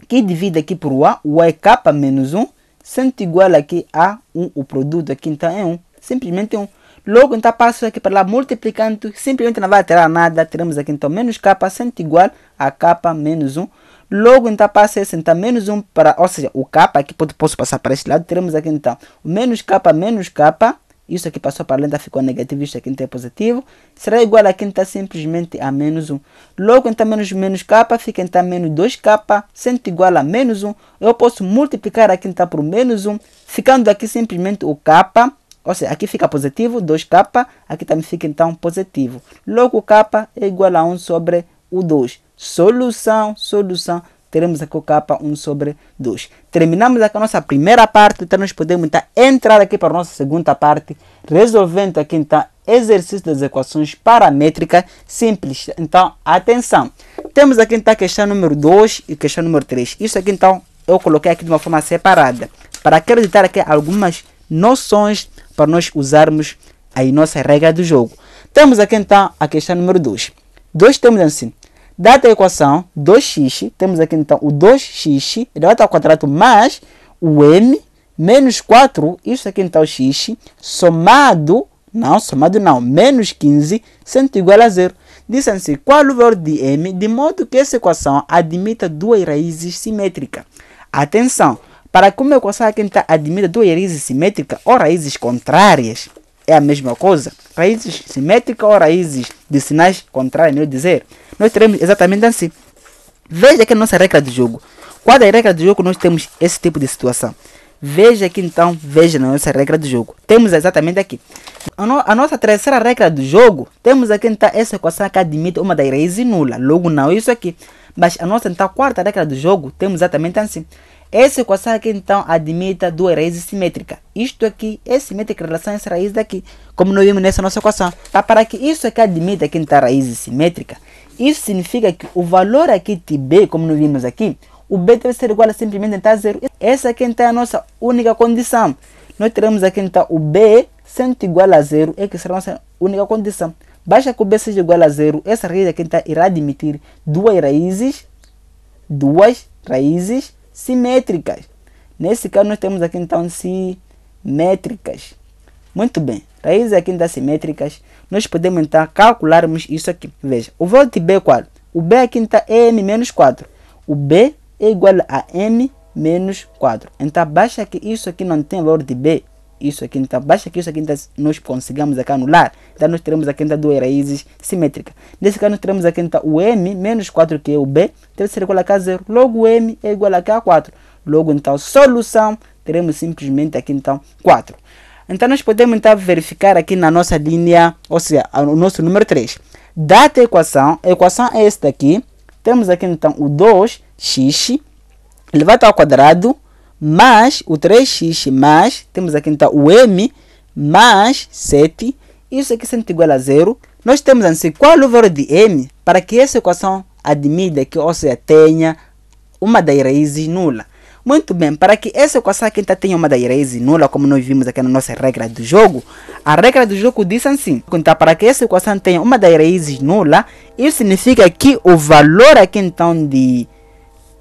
que divide aqui por o A é K menos 1, sendo igual aqui a 1. O produto aqui então é 1. Simplesmente 1. Logo, então, passo aqui para lá, multiplicando, simplesmente não vai alterar nada. Teremos aqui, então, menos K, sendo igual a K menos 1. Logo, então, passa esse, então, menos 1 para, ou seja, o K, aqui posso passar para este lado. Teremos aqui, então, o menos K, isso aqui passou para lá, então, ficou negativo, isso aqui, então, é positivo. Será igual aqui, então, simplesmente a menos 1. Logo, então, menos K, fica, então, menos 2K, sendo igual a menos 1. Eu posso multiplicar aqui, então, por menos 1, ficando aqui simplesmente o K. Ou seja, aqui fica positivo, 2K, aqui também fica então positivo. Logo, o K é igual a 1 sobre o 2. Solução, teremos aqui o K 1 sobre 2. Terminamos aqui a nossa primeira parte, então nós podemos então, entrar aqui para a nossa segunda parte, resolvendo aqui então exercício das equações paramétricas simples. Então, atenção. Temos aqui então a questão número 2 e questão número 3. Isso aqui então eu coloquei aqui de uma forma separada, para acreditar aqui algumas noções para nós usarmos aí nossa regra do jogo. Temos aqui então a questão número 2. 2 temos assim, dada a equação 2x, temos aqui então o 2x elevado ao quadrado mais o m menos 4, isso aqui então x, somado não, menos 15, sendo igual a 0. Diz assim, qual o valor de m, de modo que essa equação admita duas raízes simétricas. Atenção! Para que uma equação aqui admita duas raízes simétricas ou raízes contrárias, é a mesma coisa. Raízes simétricas ou raízes de sinais contrários, melhor dizer. Nós teremos exatamente assim. Veja aqui a nossa regra do jogo. Quando a regra do jogo nós temos esse tipo de situação. Veja aqui então, veja na nossa regra do jogo. Temos exatamente aqui. A nossa terceira regra do jogo, temos aqui então essa equação que admite uma das raízes nula. Logo não isso aqui. Mas a nossa então quarta regra do jogo, temos exatamente assim. Essa equação aqui, então, admite duas raízes simétricas. Isto aqui é simétrica em relação a essa raiz daqui, como nós vimos nessa nossa equação. Tá? Para que isso aqui admita aqui, então, raízes simétricas, isso significa que o valor aqui de B, como nós vimos aqui, o B deve ser igual a simplesmente então, a 0. Essa aqui, então, é a nossa única condição. Nós teremos aqui, então, o B sendo igual a 0, é que será a nossa única condição. Basta que o B seja igual a 0, essa raiz aqui, então, irá admitir duas raízes simétricas. Nesse caso nós temos aqui então simétricas. Muito bem. Raízes aqui então simétricas. Nós podemos então calcularmos isso aqui. Veja. O valor de B é qual? O B aqui então é M menos 4. O B é igual a M menos 4. Então basta que isso aqui não tenha valor de B. Isso aqui então, basta que isso aqui então, nós consigamos aqui anular. Então nós teremos aqui então duas raízes simétricas. Nesse caso nós teremos aqui então o M menos 4 que é o B, deve ser igual a 0. Logo o M é igual a 4. Logo então solução, teremos simplesmente aqui então 4. Então nós podemos então verificar aqui na nossa linha, ou seja, o nosso número 3. Dada a equação é esta aqui. Temos aqui então o 2x elevado ao quadrado mais o 3x mais, temos aqui então o m mais 7, isso aqui sendo igual a 0. Nós temos assim, qual o valor de m para que essa equação admita que, ou seja, tenha uma das raízes nula. Muito bem, para que essa equação aqui tenha uma das raízes nula, como nós vimos aqui na nossa regra do jogo, a regra do jogo diz assim, então para que essa equação tenha uma das raízes nula, isso significa que o valor aqui então de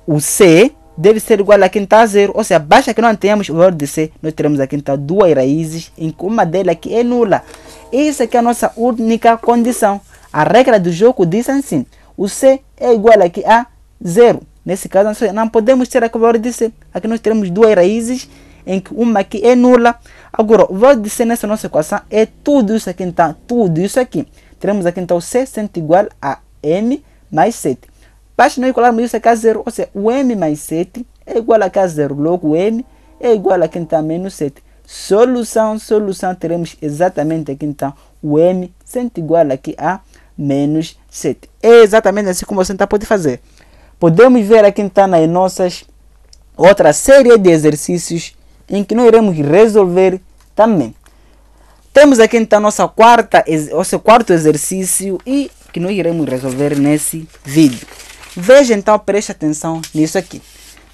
o C deve ser igual aqui então a 0, ou seja, basta que não tenhamos o valor de C, nós teremos aqui então duas raízes, em que uma delas aqui é nula. Isso aqui é a nossa única condição. A regra do jogo diz assim, o C é igual aqui a 0. Nesse caso, não podemos ter aqui o valor de C. Aqui nós teremos duas raízes, em que uma aqui é nula. Agora, o valor de C nessa nossa equação é tudo isso aqui, então, tudo isso aqui. Teremos aqui então C sendo igual a M mais 7. Basta nós calcularmos isso aqui a 0, ou seja, o M mais 7 é igual a 0, logo o M é igual a aqui então menos 7. Solução, teremos exatamente aqui então o M sendo igual aqui a menos 7. É exatamente assim como você então pode fazer. Podemos ver aqui então nas nossas outra série de exercícios em que nós iremos resolver também. Temos aqui então nosso quarto exercício e que nós iremos resolver nesse vídeo. Veja então, preste atenção nisso aqui.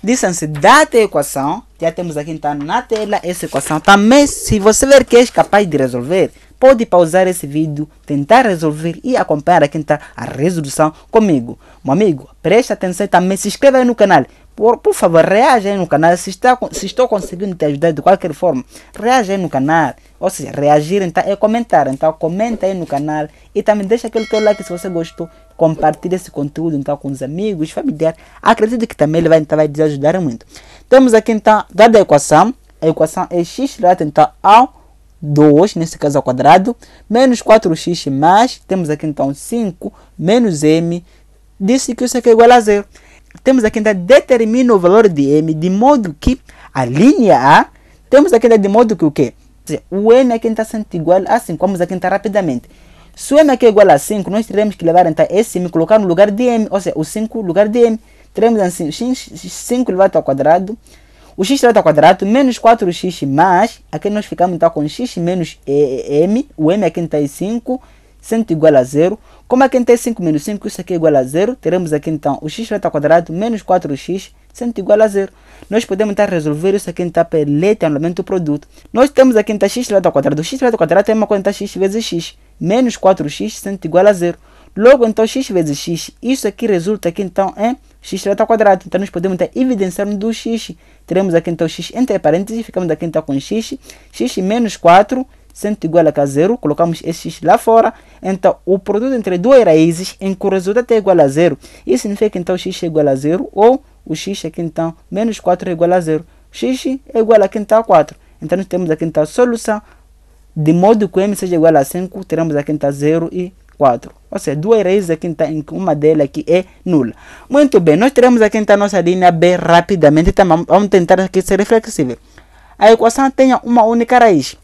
Dizem-se, data a equação, já temos aqui então na tela essa equação. Também, se você ver que és capaz de resolver, pode pausar esse vídeo, tentar resolver e acompanhar aqui então a resolução comigo. Meu amigo, preste atenção e também se inscreva aí no canal. Por favor, reaja aí no canal. Se estou conseguindo te ajudar de qualquer forma, reaja aí no canal. Ou seja, reagir então é comentar. Então comenta aí no canal e também deixa aquele teu like se você gostou. Compartilhe esse conteúdo então com os amigos, familiares. Acredito que também ele vai te ajudar muito. Temos aqui então, dada a equação é x elevado então ao 2, nesse caso ao quadrado, menos 4x mais, temos aqui então 5 menos m, disse que isso aqui é igual a 0. Temos aqui então, determina o valor de m de modo que a linha A, temos aqui de modo que o quê? O m aqui está sendo igual a 5, vamos aqui então rapidamente. Se o m aqui é igual a 5, nós teremos que levar então esse m e colocar no lugar de m, ou seja, o 5 no lugar de m. Teremos assim, 5 elevado ao quadrado, o x elevado ao quadrado, menos 4x mais, aqui nós ficamos então com x menos m, o m aqui está em 5, sendo igual a 0. Como aqui tem 5 menos 5, isso aqui é igual a 0. Teremos aqui então o x elevado ao quadrado menos 4x, sendo igual a 0. Nós podemos então resolver isso aqui então pelo anulamento do produto. Nós temos aqui então x elevado ao quadrado. O x elevado ao quadrado é uma coisa então x vezes x, menos 4x, sendo igual a 0. Logo então x vezes x, isso aqui resulta aqui então em x elevado ao quadrado. Então nós podemos então evidenciar do x. Teremos aqui então x entre parênteses, ficamos aqui então com x menos 4, sendo igual a 0, colocamos esse x lá fora. Então, o produto entre duas raízes em que o resultado é igual a 0. Isso significa que então o x é igual a 0, ou o x aqui então, menos 4 é igual a 0. X é igual aqui então a 4. Então, nós temos aqui então a solução, de modo que o m seja igual a 5, teremos aqui então 0 e 4. Ou seja, duas raízes aqui então, uma delas aqui é nula. Muito bem, nós teremos aqui então a nossa linha B rapidamente. Então, vamos tentar aqui ser flexível. A equação tenha uma única raiz.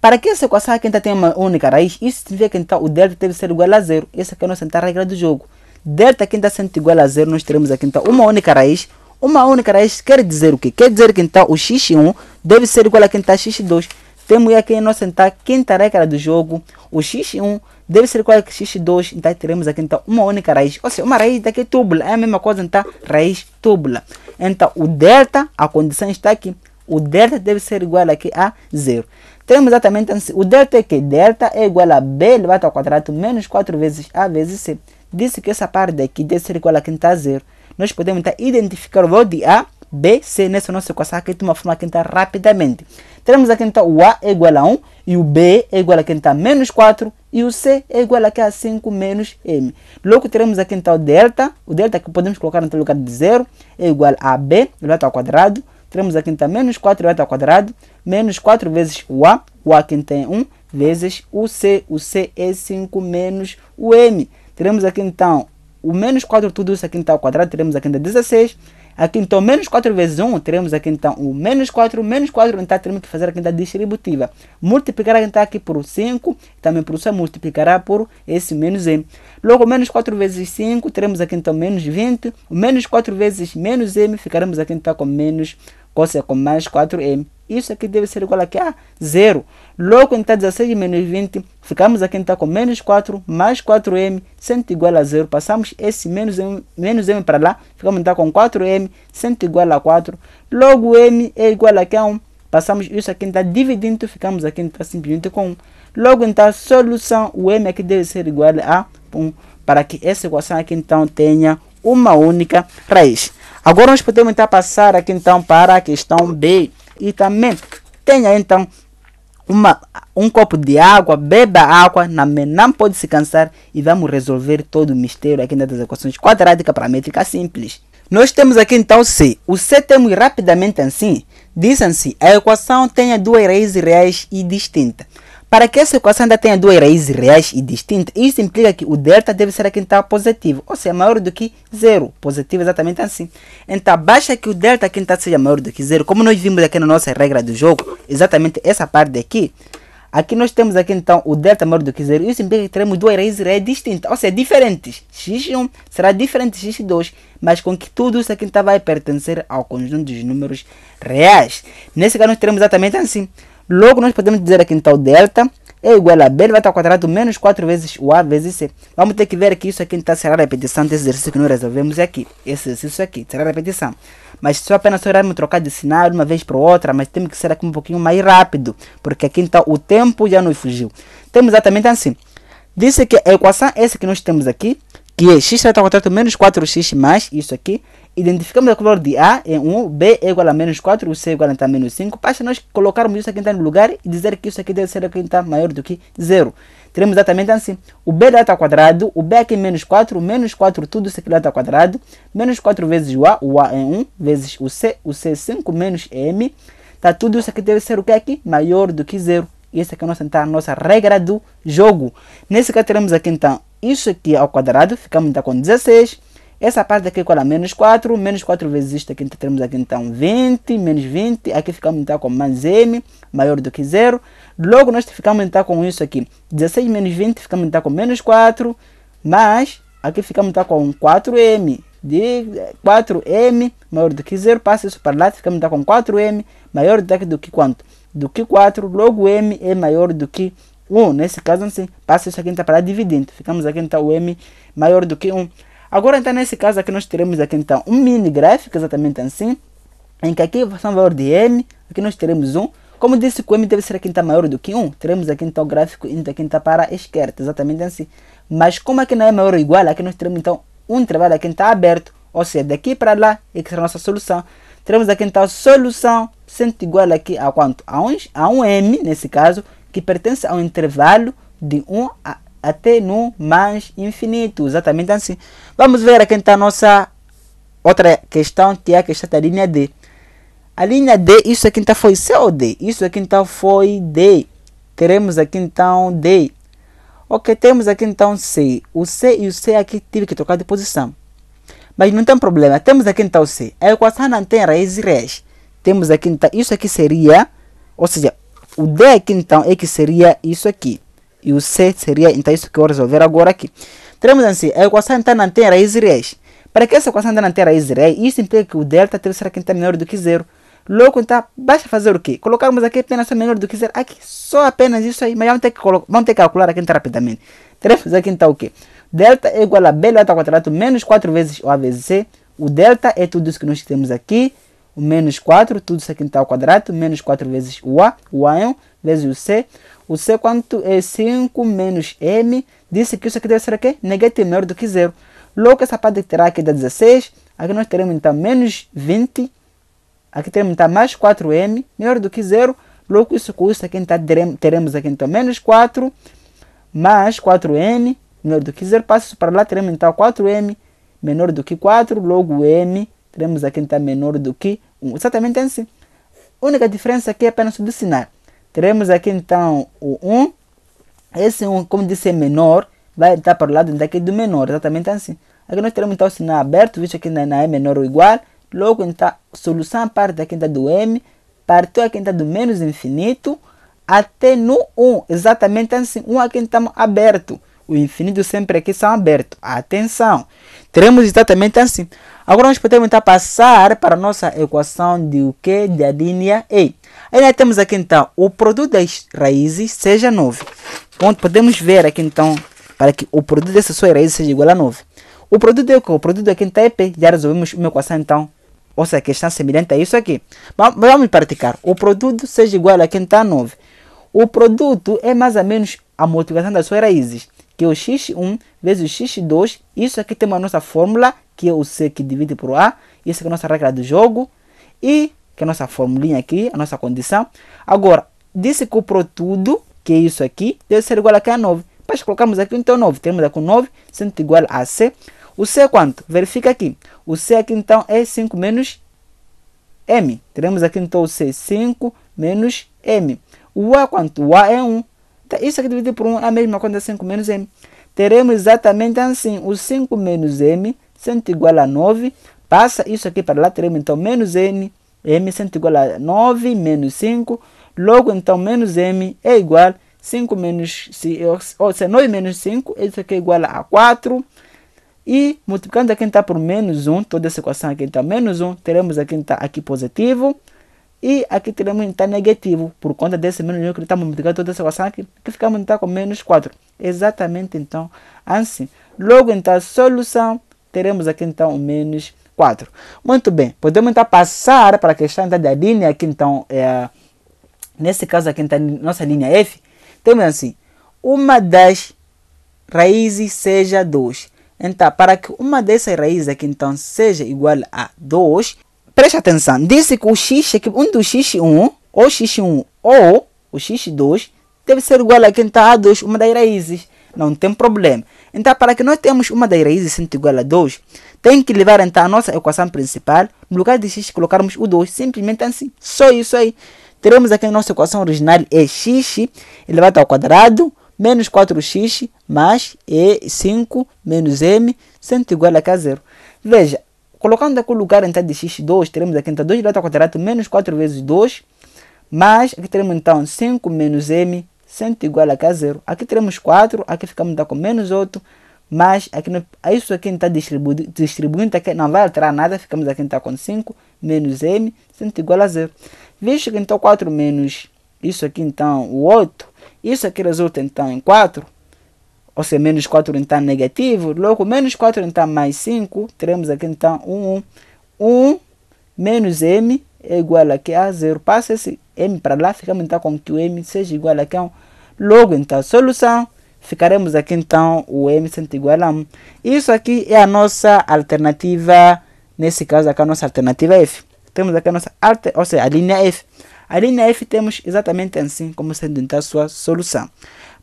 Para que essa equação aqui tenha uma única raiz, isso significa que então o delta deve ser igual a 0. Essa aqui é a nossa regra do jogo. Delta aqui está sendo igual a 0, nós teremos aqui então uma única raiz. Uma única raiz quer dizer o quê? Quer dizer que então o x1 deve ser igual a quem está x2. Temos aqui a nossa então, quinta regra do jogo. O x1 deve ser igual a x2. Então teremos aqui então uma única raiz. Ou seja, uma raiz daqui túbula. É a mesma coisa então, raiz túbula. Então o delta, a condição está aqui. O delta deve ser igual aqui a 0. Temos exatamente assim, o delta é que delta é igual a b elevado ao quadrado menos 4 vezes a vezes c. Disse que essa parte daqui deve ser igual a quem está 0. Nós podemos então, identificar o valor de a, b, c nessa nossa equação aqui de uma forma que está rapidamente. Temos aqui então o a é igual a 1 e o b é igual a quem está menos 4 e o c é igual aqui a 5 menos m. Logo teremos aqui então o delta que podemos colocar no lugar de 0 é igual a b elevado ao quadrado. Teremos aqui então menos 4 elevado ao quadrado, menos 4 vezes o a aqui tem 1, vezes o c é 5 menos o m. Teremos aqui então o menos 4, tudo isso aqui então ao quadrado, teremos aqui então 16. Aqui então menos 4 vezes 1, teremos aqui então o menos 4, então teremos que fazer aqui então a distributiva. Multiplicar então aqui por 5, também por isso multiplicará por esse menos m. Logo, menos 4 vezes 5, teremos aqui então menos 20. O menos 4 vezes menos m, ficaremos aqui então com menos, ou seja, com mais 4m. Isso aqui deve ser igual aqui a 0. Logo, então 16 menos 20, ficamos aqui então com menos 4 mais 4m, sendo igual a 0. Passamos esse menos m para lá, ficamos então com 4m, sendo igual a 4. Logo, m é igual aqui a 1. Passamos isso aqui então dividindo, ficamos aqui então simplesmente com 1. Logo, então, solução, o m aqui deve ser igual a 1, para que essa equação aqui então tenha uma única raiz. Agora nós podemos então passar aqui então para a questão B. E também tenha então um copo de água, beba água, não pode se cansar e vamos resolver todo o mistério aqui das equações quadráticas paramétricas simples. Nós temos aqui então C. O C temos rapidamente assim. Dizem-se, a equação tenha duas raízes reais e distintas. Para que essa equação ainda tenha duas raízes reais e distintas, isso implica que o delta deve ser aqui então positivo, ou seja, maior do que 0. Positivo exatamente assim. Então, basta que o delta aqui então seja maior do que 0. Como nós vimos aqui na nossa regra do jogo, exatamente essa parte aqui. Aqui nós temos aqui então o delta maior do que 0. Isso implica que teremos duas raízes reais distintas, ou seja, diferentes. x1 será diferente de x2, mas com que tudo isso aqui então vai pertencer ao conjunto dos números reais. Nesse caso nós teremos exatamente assim. Logo, nós podemos dizer aqui então delta é igual a B elevado ao quadrado menos 4 vezes o A vezes C. Vamos ter que ver que isso aqui então será a repetição desse exercício que nós resolvemos aqui. Esse exercício aqui será a repetição. Mas só apenas só iremos trocar de sinal de uma vez para outra, mas temos que ser aqui um pouquinho mais rápido, porque aqui então o tempo já nos fugiu. Temos exatamente assim. Disse que a equação essa que nós temos aqui, que é x elevado ao quadrado menos 4x mais isso aqui, identificamos o valor de A em 1, B é igual a menos 4, o C é igual a menos 5. Basta nós colocarmos isso aqui no lugar e dizer que isso aqui deve ser aqui maior do que 0. Teremos exatamente assim. O B elevado ao quadrado, o B aqui menos 4 tudo isso aqui elevado ao quadrado, menos 4 vezes o A é 1, vezes o C é 5 menos M. Tá, tudo isso aqui deve ser o que aqui? Maior do que 0. E essa aqui é a nossa regra do jogo. Nesse caso teremos aqui então isso aqui ao quadrado, ficamos então com 16. Essa parte aqui igual a menos 4 vezes isto aqui, então teremos aqui então 20, menos 20, aqui ficamos então com mais M, maior do que 0. Logo nós ficamos então com isso aqui, 16 menos 20, ficamos então com menos 4, mas aqui ficamos então com 4M, de 4M, maior do que 0, passa isso para lá, ficamos então com 4M, maior do que quanto? Do que 4, logo M é maior do que 1, nesse caso assim, passa isso aqui então para lá dividindo, ficamos aqui então o M maior do que 1. Agora, então, nesse caso aqui, nós teremos aqui, então, um mini gráfico, exatamente assim, em que aqui são o valor de M, aqui nós teremos 1. Como disse que o M deve ser aqui, então, maior do que 1, teremos aqui, então, o gráfico indo aqui, então, para a esquerda, exatamente assim. Mas como aqui não é maior ou igual, aqui nós teremos, então, um intervalo aqui, então, aberto, ou seja, daqui para lá, é que será a nossa solução. Teremos aqui, então, a solução sendo igual aqui a quanto? A um M, nesse caso, que pertence ao intervalo de 1 até no mais infinito, exatamente assim. Vamos ver aqui então a nossa outra questão, que é a questão da linha D. A linha D, isso aqui então foi C ou D? Isso aqui então foi D. Teremos aqui então D. Ok, temos aqui então C. O C e o C aqui tive que trocar de posição. Mas não tem problema, temos aqui então o C. A equação não tem raízes reais. Temos aqui então, isso aqui seria, ou seja, o D aqui então é que seria isso aqui. E o C seria, então, isso que eu vou resolver agora aqui. Teremos assim, a equação então não tem raízes reais. Para que essa equação não tenha raízes reais, isso implica que o delta deve ser aqui então menor do que 0. Logo, então, basta fazer o quê? Colocarmos aqui apenas menor do que 0. Aqui, só apenas isso aí. Mas vamos ter que calcular aqui então, rapidamente. Teremos aqui então o quê? Delta é igual a B elevado ao quadrado menos 4 vezes o A vezes C. O delta é tudo isso que nós temos aqui. O menos 4, tudo isso aqui então ao quadrado. Menos 4 vezes o A é 1, vezes o C. O C quanto é 5 menos M. Disse que isso aqui deve ser aqui? Negativo, menor do que 0. Logo, essa parte terá aqui da 16. Aqui nós teremos então menos 20. Aqui teremos então mais 4M, menor do que 0. Logo, isso com isso aqui então, teremos aqui então menos 4, mais 4M, menor do que 0. Passa isso para lá, teremos então 4M, menor do que 4. Logo, M, teremos aqui então menor do que 1. Exatamente assim. A única diferença aqui é apenas o sinal. Teremos aqui então o 1. Esse 1, como disse, é menor. Vai estar para o lado daqui do menor. Exatamente assim. Aqui nós teremos então o sinal aberto, visto que ainda é menor ou igual. Logo, então, a solução parte aqui então do M. Partiu aqui então do menos infinito até no 1. Exatamente assim. 1 aqui então aberto. O infinito sempre aqui são abertos. Atenção. Teremos exatamente assim. Agora nós podemos então passar para a nossa equação de o que? Da linha E. Aí nós temos aqui então o produto das raízes seja 9. Onde podemos ver aqui então para que o produto dessas suas raízes seja igual a 9. O produto é o que? O produto aqui então é P. Já resolvemos uma equação então. Ou seja, questão semelhante a isso aqui. Vamos praticar. O produto seja igual a quem está 9. O produto é mais ou menos a multiplicação das suas raízes, que é o x1 vezes o x2. Isso aqui tem a nossa fórmula, que é o C que divide por A. Isso aqui é a nossa regra do jogo. E que é a nossa formulinha aqui, a nossa condição. Agora, disse que o produto, que é isso aqui, deve ser igual a 9. Para colocarmos aqui então 9. Temos aqui 9 sendo igual a C. O C é quanto? Verifica aqui. O C aqui então é 5 menos M. Teremos aqui então o C 5 menos M. O A quanto? O A é 1. Então, isso aqui dividido por 1 é a mesma coisa 5 menos M. Teremos exatamente assim. O 5 menos M sendo igual a 9. Passa isso aqui para lá. Teremos então menos M. M sendo igual a 9 menos 5. Logo então menos M é igual a 5 menos 5. Ou seja, 9 menos 5. Isso aqui é igual a 4. E multiplicando aqui então por menos 1, toda essa equação aqui então menos 1, teremos aqui então aqui positivo. E aqui teremos então negativo, por conta desse menos 1 que está multiplicando toda essa equação aqui, que ficamos então com menos 4. Exatamente então assim. Logo então a solução, teremos aqui então o menos 4. Muito bem, podemos então passar para a questão então, da linha aqui então, nesse caso aqui então, nossa linha F, temos assim, uma das raízes seja 2. Então, para que uma dessas raízes aqui então seja igual a 2, preste atenção, disse que o x, aqui, um do x1, ou x1 ou o x2, deve ser igual aqui então a 2, uma das raízes. Não tem problema. Então, para que nós tenhamos uma das raízes sendo igual a 2, tem que levar então a nossa equação principal, no lugar de x colocarmos o 2, simplesmente assim, só isso aí. Teremos aqui a nossa equação original é x elevado ao quadrado, menos 4x, mais 5 menos m, sendo igual a 0. Veja, colocando aqui o lugar então de x2, teremos aqui então 2 elevado ao quadrado, menos 4 vezes 2, mais, aqui teremos então 5 menos m, sendo igual a 0. Aqui teremos 4, aqui ficamos então com menos 8, mas aqui isso aqui está distribuindo, aqui não vai alterar nada, ficamos aqui então com 5 menos m, sendo igual a 0. Visto que então 4 menos isso aqui então o 8, isso aqui resulta então em 4, ou seja, menos 4 então negativo, logo menos 4 então mais 5, teremos aqui então 1 menos m é igual aqui a 0. Passa esse m para lá, ficamos então com que o m seja igual aqui a 1. Logo então a solução, ficaremos aqui então o m sendo igual a 1. Isso aqui é a nossa alternativa, nesse caso aqui a nossa alternativa F. Temos aqui a nossa ou seja, a linha F. A linha F temos exatamente assim como sendo então a sua solução.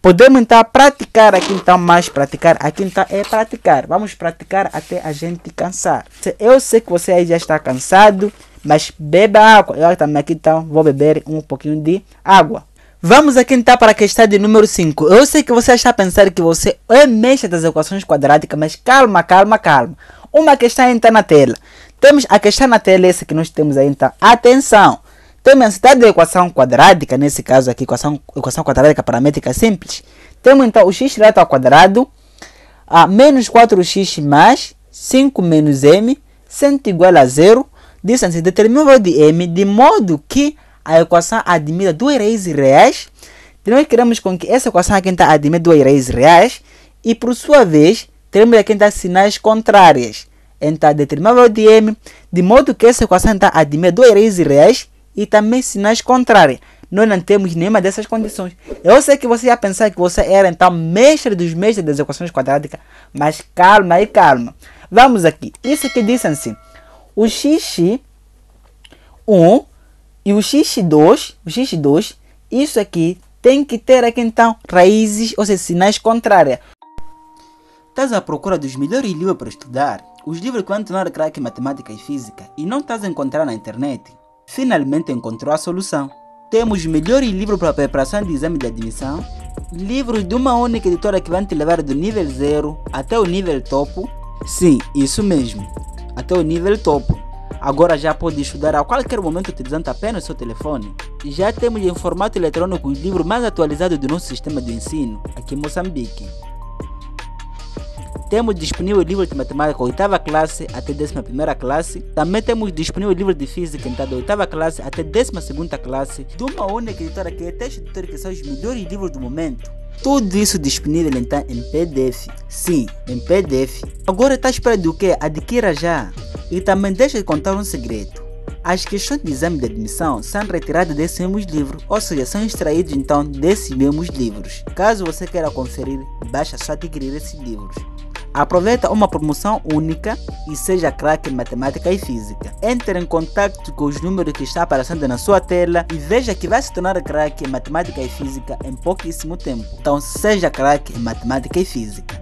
Podemos então praticar aqui então, mais praticar aqui então é praticar. Vamos praticar até a gente cansar. Eu sei que você aí já está cansado, mas beba água. Eu também aqui então vou beber um pouquinho de água. Vamos aqui então para a questão de número 5. Eu sei que você está a pensar que você é mestre das equações quadráticas, mas calma. Uma questão está na tela. Temos a questão na tela, essa que nós temos aí então. Atenção! Temos a cidade da equação quadrática, nesse caso aqui, equação quadrática paramétrica simples. Temos então o x elevado ao quadrado, a menos 4x mais 5 menos m, sendo igual a 0. Diz assim, determina o valor de m de modo que a equação admita duas raízes reais. Nós queremos com que essa equação aqui está admita duas raízes reais e, por sua vez, teremos aqui então sinais contrárias. Então, determina o valor de m de modo que essa equação está admita duas raízes reais e também sinais contrários. Nós não temos nenhuma dessas condições. Eu sei que você ia pensar que você era então mestre dos mestres das equações quadráticas, mas calma. Vamos aqui. Isso aqui diz assim, o x1 e o x2, isso aqui tem que ter aqui então raízes, ou seja, sinais contrários. Estás à procura dos melhores livros para estudar? Os livros que vão tornar craque em matemática e física e não estás a encontrar na internet? Finalmente encontrou a solução. Temos melhores livros para a preparação de exame de admissão, livros de uma única editora que vai te levar do nível 0 até o nível topo. Sim, isso mesmo, até o nível topo. Agora já pode estudar a qualquer momento utilizando apenas seu telefone. Já temos em formato eletrônico os livros mais atualizados do nosso sistema de ensino, aqui em Moçambique. Temos disponível livros de matemática 8ª classe até 11ª classe. Também temos disponível livros de física então, da 8ª classe até 12ª classe, de uma única editora que é Texto Editor, que são os melhores livros do momento. Tudo isso disponível então em PDF. Sim, em PDF. Agora está à espera do que? Adquira já. E também deixa de contar um segredo. As questões de exame de admissão são retiradas desses mesmos livros, ou seja, são extraídos então desses mesmos livros. Caso você queira conferir, basta só adquirir esses livros. Aproveita uma promoção única e seja craque em matemática e física. Entre em contato com os números que estão aparecendo na sua tela e veja que vai se tornar craque em matemática e física em pouquíssimo tempo. Então seja craque em matemática e física.